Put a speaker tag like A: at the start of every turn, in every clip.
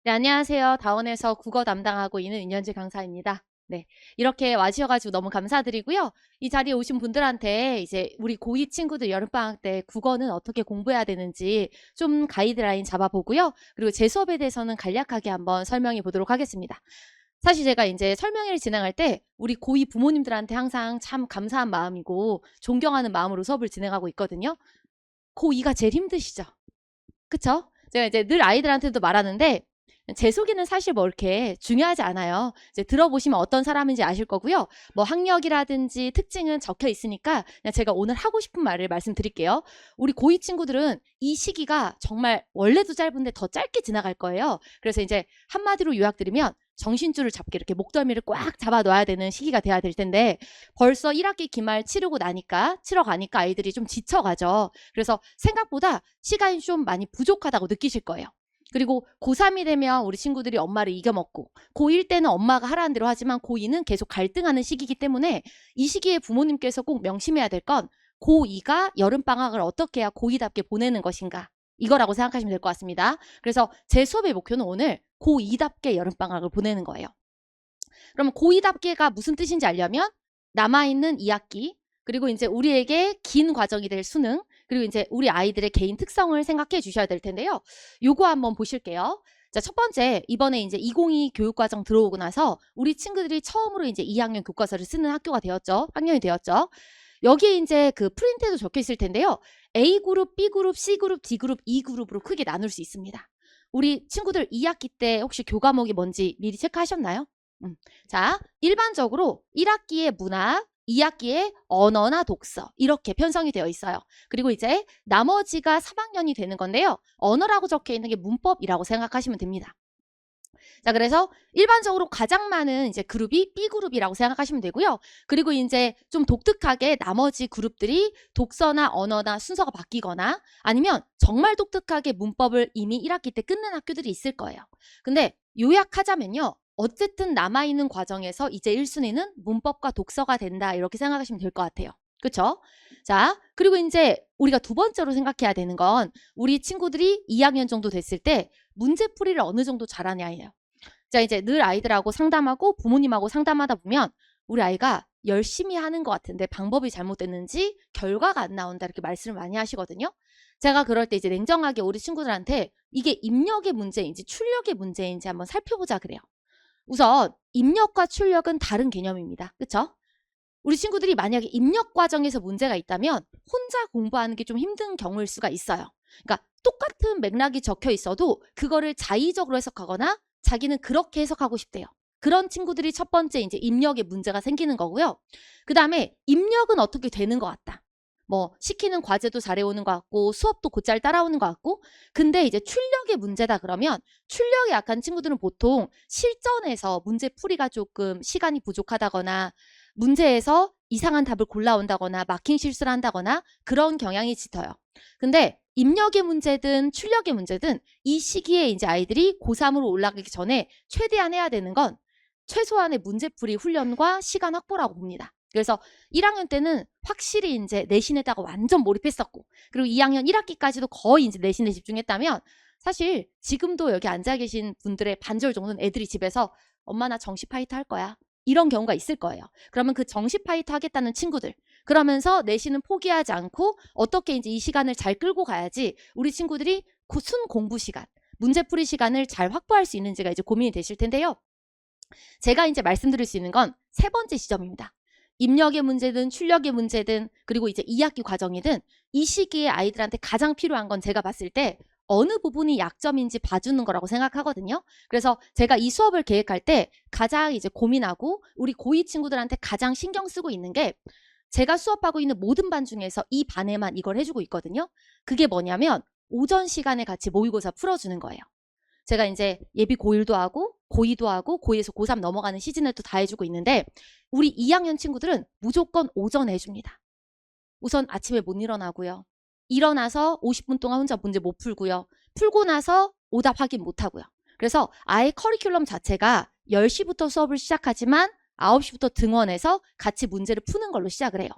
A: 네, 안녕하세요. 다원에서 국어 담당하고 있는 윤현지 강사입니다. 네, 이렇게 와주셔가지고 너무 감사드리고요. 이 자리에 오신 분들한테 이제 우리 고2 친구들 여름방학 때 국어는 어떻게 공부해야 되는지 좀 가이드라인 잡아보고요. 그리고 제 수업에 대해서는 간략하게 한번 설명해 보도록 하겠습니다. 사실 제가 이제 설명회를 진행할 때 우리 고2 부모님들한테 항상 참 감사한 마음이고 존경하는 마음으로 수업을 진행하고 있거든요. 고2가 제일 힘드시죠? 그쵸? 제가 이제 늘 아이들한테도 말하는데 제 소개는 사실 뭐 이렇게 중요하지 않아요. 이제 들어보시면 어떤 사람인지 아실 거고요. 뭐 학력이라든지 특징은 적혀 있으니까 그냥 제가 오늘 하고 싶은 말을 말씀드릴게요. 우리 고2 친구들은 이 시기가 정말 원래도 짧은데 더 짧게 지나갈 거예요. 그래서 이제 한마디로 요약드리면 정신줄을 잡게 이렇게 목덜미를 꽉 잡아 놔야 되는 시기가 돼야 될 텐데 벌써 1학기 기말 치러 가니까 아이들이 좀 지쳐가죠. 그래서 생각보다 시간이 좀 많이 부족하다고 느끼실 거예요. 그리고 고3이 되면 우리 친구들이 엄마를 이겨먹고 고1 때는 엄마가 하라는 대로 하지만 고2는 계속 갈등하는 시기이기 때문에 이 시기에 부모님께서 꼭 명심해야 될 건 고2가 여름방학을 어떻게 해야 고2답게 보내는 것인가 이거라고 생각하시면 될 것 같습니다. 그래서 제 수업의 목표는 오늘 고2답게 여름방학을 보내는 거예요. 그럼 고2답게가 무슨 뜻인지 알려면 남아있는 2학기 그리고 이제 우리에게 긴 과정이 될 수능 그리고 이제 우리 아이들의 개인 특성을 생각해 주셔야 될 텐데요. 요거 한번 보실게요. 자, 첫 번째, 이번에 이제 2022 교육과정 들어오고 나서 우리 친구들이 처음으로 이제 2학년 교과서를 쓰는 학교가 되었죠. 학년이 되었죠. 여기에 이제 그 프린트에도 적혀 있을 텐데요. A그룹, B그룹, C그룹, D그룹, E그룹으로 크게 나눌 수 있습니다. 우리 친구들 2학기 때 혹시 교과목이 뭔지 미리 체크하셨나요? 자, 일반적으로 1학기에 문학, 2학기에 언어나 독서 이렇게 편성이 되어 있어요. 그리고 이제 나머지가 3학년이 되는 건데요. 언어라고 적혀 있는 게 문법이라고 생각하시면 됩니다. 자, 그래서 일반적으로 가장 많은 이제 그룹이 B그룹이라고 생각하시면 되고요. 그리고 이제 좀 독특하게 나머지 그룹들이 독서나 언어나 순서가 바뀌거나 아니면 정말 독특하게 문법을 이미 1학기 때 끝낸 학교들이 있을 거예요. 근데 요약하자면요. 어쨌든 남아있는 과정에서 이제 1순위는 문법과 독서가 된다 이렇게 생각하시면 될 것 같아요. 그쵸? 자, 그리고 이제 우리가 두 번째로 생각해야 되는 건 우리 친구들이 2학년 정도 됐을 때 문제풀이를 어느 정도 잘하냐예요. 자, 이제 늘 아이들하고 상담하고 부모님하고 상담하다 보면 우리 아이가 열심히 하는 것 같은데 방법이 잘못됐는지 결과가 안 나온다 이렇게 말씀을 많이 하시거든요. 제가 그럴 때 이제 냉정하게 우리 친구들한테 이게 입력의 문제인지 출력의 문제인지 한번 살펴보자 그래요. 우선 입력과 출력은 다른 개념입니다. 그쵸? 우리 친구들이 만약에 입력 과정에서 문제가 있다면 혼자 공부하는 게 좀 힘든 경우일 수가 있어요. 그러니까 똑같은 맥락이 적혀 있어도 그거를 자의적으로 해석하거나 자기는 그렇게 해석하고 싶대요. 그런 친구들이 첫 번째 이제 입력에 문제가 생기는 거고요. 그 다음에 입력은 어떻게 되는 것 같다. 뭐 시키는 과제도 잘해오는 것 같고 수업도 곧잘 따라오는 것 같고 근데 이제 출력의 문제다 그러면 출력이 약한 친구들은 보통 실전에서 문제풀이가 조금 시간이 부족하다거나 문제에서 이상한 답을 골라온다거나 마킹 실수를 한다거나 그런 경향이 짙어요. 근데 입력의 문제든 출력의 문제든 이 시기에 이제 아이들이 고3으로 올라가기 전에 최대한 해야 되는 건 최소한의 문제풀이 훈련과 시간 확보라고 봅니다. 그래서 1학년 때는 확실히 이제 내신에다가 완전 몰입했었고 그리고 2학년 1학기까지도 거의 이제 내신에 집중했다면 사실 지금도 여기 앉아 계신 분들의 반절 정도는 애들이 집에서 엄마 나 정시 파이터 할 거야. 이런 경우가 있을 거예요. 그러면 그 정시 파이터 하겠다는 친구들 그러면서 내신은 포기하지 않고 어떻게 이제 이 시간을 잘 끌고 가야지 우리 친구들이 순 공부 시간, 문제풀이 시간을 잘 확보할 수 있는지가 이제 고민이 되실 텐데요. 제가 이제 말씀드릴 수 있는 건 세 번째 지점입니다. 입력의 문제든 출력의 문제든 그리고 이제 2학기 과정이든 이 시기에 아이들한테 가장 필요한 건 제가 봤을 때 어느 부분이 약점인지 봐주는 거라고 생각하거든요. 그래서 제가 이 수업을 계획할 때 가장 이제 고민하고 우리 고2 친구들한테 가장 신경 쓰고 있는 게 제가 수업하고 있는 모든 반 중에서 이 반에만 이걸 해주고 있거든요. 그게 뭐냐면 오전 시간에 같이 모의고사 풀어주는 거예요. 제가 이제 예비 고1도 하고 고2도 하고 고2에서 고3 넘어가는 시즌에도 다 해주고 있는데 우리 2학년 친구들은 무조건 오전에 해줍니다. 우선 아침에 못 일어나고요. 일어나서 50분 동안 혼자 문제 못 풀고요. 풀고 나서 오답 확인 못 하고요. 그래서 아예 커리큘럼 자체가 10시부터 수업을 시작하지만 9시부터 등원해서 같이 문제를 푸는 걸로 시작을 해요.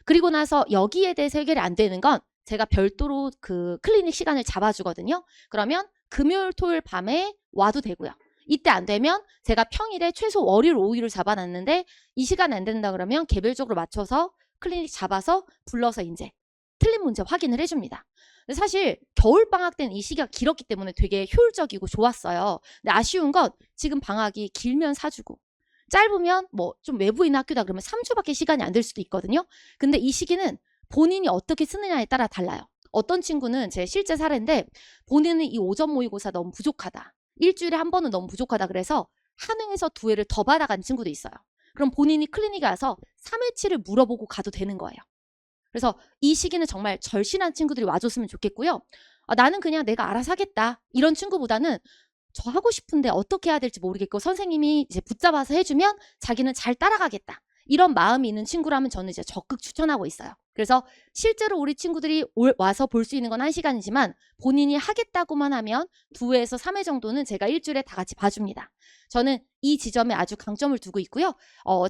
A: 그리고 나서 여기에 대해서 해결이 안 되는 건 제가 별도로 그 클리닉 시간을 잡아주거든요. 그러면 금요일, 토요일 밤에 와도 되고요. 이때 안 되면 제가 평일에 최소 월요일 오후를 잡아놨는데 이 시간 안 된다 그러면 개별적으로 맞춰서 클리닉 잡아서 불러서 이제 틀린 문제 확인을 해줍니다. 근데 사실 겨울방학 때는 이 시기가 길었기 때문에 되게 효율적이고 좋았어요. 근데 아쉬운 건 지금 방학이 길면 4주고 짧으면 뭐 좀 외부 있는 학교다 그러면 3주밖에 시간이 안 될 수도 있거든요. 근데 이 시기는 본인이 어떻게 쓰느냐에 따라 달라요. 어떤 친구는 제 실제 사례인데 본인은 이 오전 모의고사 너무 부족하다. 일주일에 한 번은 너무 부족하다 그래서 한 회에서 두 회를 더 받아간 친구도 있어요. 그럼 본인이 클리닉에 와서 3회치를 물어보고 가도 되는 거예요. 그래서 이 시기는 정말 절실한 친구들이 와줬으면 좋겠고요. 나는 그냥 내가 알아서 하겠다. 이런 친구보다는 저 하고 싶은데 어떻게 해야 될지 모르겠고 선생님이 이제 붙잡아서 해주면 자기는 잘 따라가겠다. 이런 마음이 있는 친구라면 저는 이제 적극 추천하고 있어요. 그래서 실제로 우리 친구들이 와서 볼 수 있는 건 1시간이지만 본인이 하겠다고만 하면 2회에서 3회 정도는 제가 일주일에 다 같이 봐줍니다. 저는 이 지점에 아주 강점을 두고 있고요.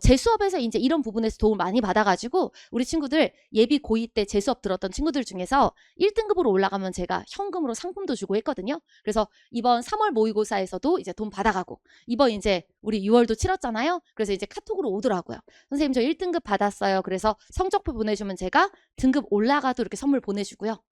A: 제 수업에서 이제 이런 부분에서 도움을 많이 받아가지고 우리 친구들 예비 고2 때 제 수업 들었던 친구들 중에서 1등급으로 올라가면 제가 현금으로 상품도 주고 했거든요. 그래서 이번 3월 모의고사에서도 이제 돈 받아가고 이번 이제 우리 6월도 치렀잖아요. 그래서 이제 카톡으로 오더라고요. 선생님 저 1등급 받았어요. 그래서 성적표 보내주면 제가 등급 올라가도 이렇게 선물 보내주고요.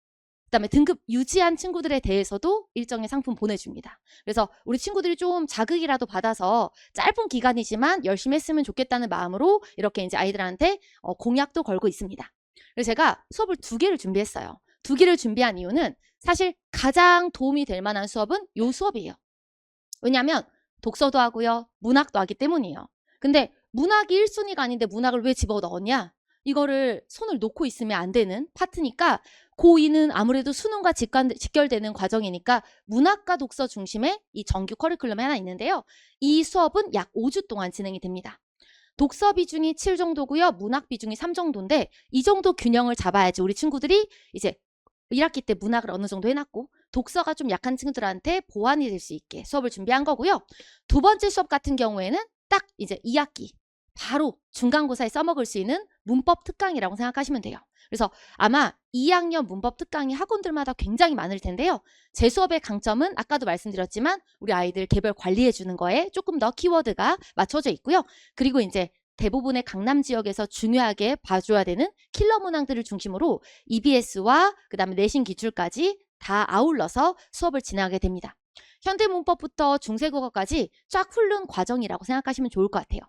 A: 그다음에 등급 유지한 친구들에 대해서도 일정의 상품 보내줍니다. 그래서 우리 친구들이 좀 자극이라도 받아서 짧은 기간이지만 열심히 했으면 좋겠다는 마음으로 이렇게 이제 아이들한테 공약도 걸고 있습니다. 그래서 제가 수업을 2개를 준비했어요. 2개를 준비한 이유는 사실 가장 도움이 될 만한 수업은 이 수업이에요. 왜냐하면 독서도 하고요. 문학도 하기 때문이에요. 근데 문학이 1순위가 아닌데 문학을 왜 집어넣었냐? 이거를 손을 놓고 있으면 안 되는 파트니까 고2는 아무래도 수능과 직결되는 과정이니까 문학과 독서 중심의 이 정규 커리큘럼이 하나 있는데요. 이 수업은 약 5주 동안 진행이 됩니다. 독서 비중이 7 정도고요. 문학 비중이 3 정도인데 이 정도 균형을 잡아야지 우리 친구들이 이제 1학기 때 문학을 어느 정도 해놨고 독서가 좀 약한 친구들한테 보완이 될 수 있게 수업을 준비한 거고요. 2번째 수업 같은 경우에는 딱 이제 2학기 바로 중간고사에 써먹을 수 있는 문법 특강이라고 생각하시면 돼요. 그래서 아마 2학년 문법 특강이 학원들마다 굉장히 많을 텐데요. 제 수업의 강점은 아까도 말씀드렸지만 우리 아이들 개별 관리해 주는 거에 조금 더 키워드가 맞춰져 있고요. 그리고 이제 대부분의 강남 지역에서 중요하게 봐줘야 되는 킬러 문항들을 중심으로 EBS와 그다음에 내신 기출까지 다 아울러서 수업을 진행하게 됩니다. 현대문법부터 중세국어까지 쫙 훑는 과정이라고 생각하시면 좋을 것 같아요.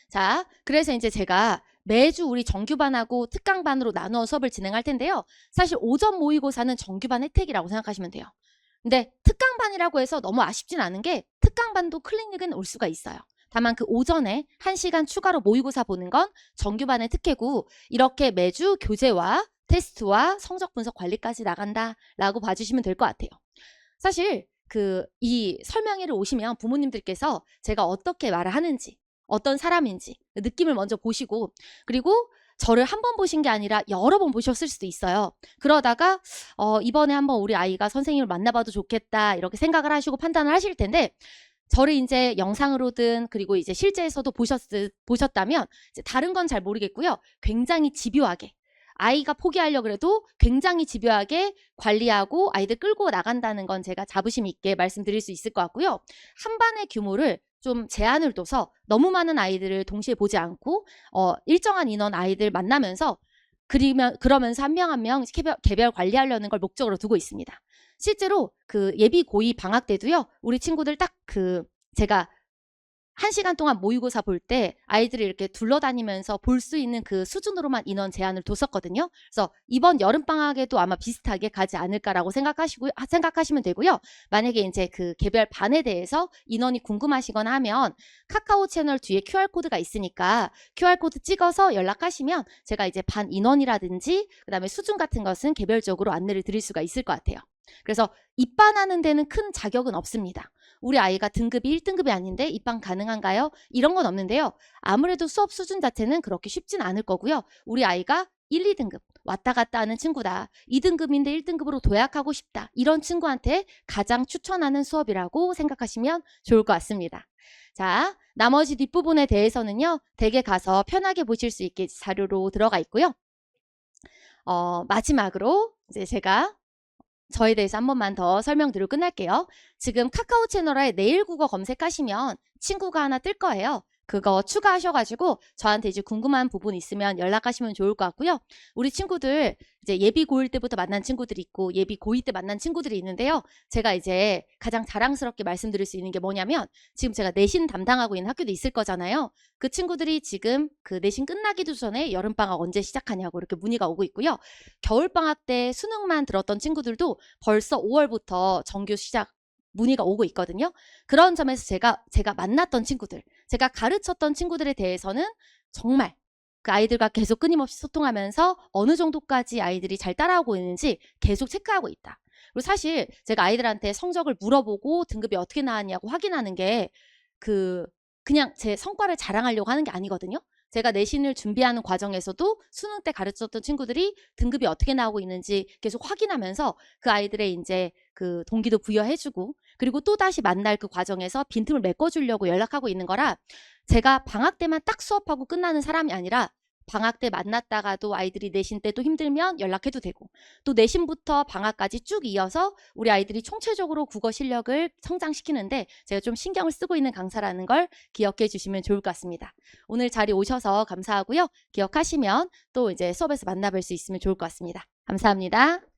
A: 자, 그래서 이제 제가 매주 우리 정규반하고 특강반으로 나누어 수업을 진행할 텐데요. 사실 오전 모의고사는 정규반 혜택이라고 생각하시면 돼요. 근데 특강반이라고 해서 너무 아쉽진 않은 게 특강반도 클리닉은 올 수가 있어요. 다만 그 오전에 1시간 추가로 모의고사 보는 건 정규반의 특혜고 이렇게 매주 교재와 테스트와 성적 분석 관리까지 나간다라고 봐주시면 될 것 같아요. 사실 이 설명회를 오시면 부모님들께서 제가 어떻게 말을 하는지 어떤 사람인지 느낌을 먼저 보시고 그리고 저를 한 번 보신 게 아니라 여러 번 보셨을 수도 있어요. 그러다가 이번에 한번 우리 아이가 선생님을 만나봐도 좋겠다 이렇게 생각을 하시고 판단을 하실 텐데 저를 이제 영상으로든 그리고 이제 실제에서도 보셨다면 이제 다른 건 잘 모르겠고요. 굉장히 집요하게 아이가 포기하려고 해도 굉장히 집요하게 관리하고 아이들 끌고 나간다는 건 제가 자부심 있게 말씀드릴 수 있을 것 같고요. 한 반의 규모를 좀 제한을 둬서 너무 많은 아이들을 동시에 보지 않고 일정한 인원 아이들 만나면서 그러면서 한 명 한 명 개별 관리하려는 걸 목적으로 두고 있습니다. 실제로 예비 고2 방학 때도요. 우리 친구들 딱 제가 1시간 동안 모의고사 볼 때 아이들이 이렇게 둘러다니면서 볼 수 있는 그 수준으로만 인원 제한을 뒀었거든요. 그래서 이번 여름방학에도 아마 비슷하게 가지 않을까라고 생각하시면 되고요. 만약에 이제 개별 반에 대해서 인원이 궁금하시거나 하면 카카오 채널 뒤에 QR코드가 있으니까 QR코드 찍어서 연락하시면 제가 이제 반 인원이라든지 그다음에 수준 같은 것은 개별적으로 안내를 드릴 수가 있을 것 같아요. 그래서 입반하는 데는 큰 자격은 없습니다. 우리 아이가 등급이 1등급이 아닌데 입반 가능한가요? 이런 건 없는데요. 아무래도 수업 수준 자체는 그렇게 쉽진 않을 거고요. 우리 아이가 1, 2등급 왔다 갔다 하는 친구다. 2등급인데 1등급으로 도약하고 싶다. 이런 친구한테 가장 추천하는 수업이라고 생각하시면 좋을 것 같습니다. 자, 나머지 뒷부분에 대해서는요. 댁에 가서 편하게 보실 수 있게 자료로 들어가 있고요. 마지막으로 이제 제가 저에 대해서 한 번만 더 설명드리고 끝날게요. 지금 카카오 채널에 내일 국어 검색하시면 친구가 하나 뜰 거예요. 그거 추가하셔가지고 저한테 이제 궁금한 부분 있으면 연락하시면 좋을 것 같고요. 우리 친구들 이제 예비 고1 때부터 만난 친구들이 있고 예비 고2 때 만난 친구들이 있는데요. 제가 이제 가장 자랑스럽게 말씀드릴 수 있는 게 뭐냐면 지금 제가 내신 담당하고 있는 학교도 있을 거잖아요. 그 친구들이 지금 그 내신 끝나기도 전에 여름방학 언제 시작하냐고 이렇게 문의가 오고 있고요. 겨울방학 때 수능만 들었던 친구들도 벌써 5월부터 정규 시작 문의가 오고 있거든요. 그런 점에서 제가 만났던 친구들, 제가 가르쳤던 친구들에 대해서는 정말 그 아이들과 계속 끊임없이 소통하면서 어느 정도까지 아이들이 잘 따라오고 있는지 계속 체크하고 있다. 그리고 사실 제가 아이들한테 성적을 물어보고 등급이 어떻게 나왔냐고 확인하는 게 그냥 제 성과를 자랑하려고 하는 게 아니거든요. 제가 내신을 준비하는 과정에서도 수능 때 가르쳤던 친구들이 등급이 어떻게 나오고 있는지 계속 확인하면서 그 아이들의 이제 그 동기도 부여해주고 그리고 또 다시 만날 그 과정에서 빈틈을 메꿔주려고 연락하고 있는 거라 제가 방학 때만 딱 수업하고 끝나는 사람이 아니라 방학 때 만났다가도 아이들이 내신 때 또 힘들면 연락해도 되고 또 내신부터 방학까지 쭉 이어서 우리 아이들이 총체적으로 국어 실력을 성장시키는데 제가 좀 신경을 쓰고 있는 강사라는 걸 기억해 주시면 좋을 것 같습니다. 오늘 자리 오셔서 감사하고요. 기억하시면 또 이제 수업에서 만나뵐 수 있으면 좋을 것 같습니다. 감사합니다.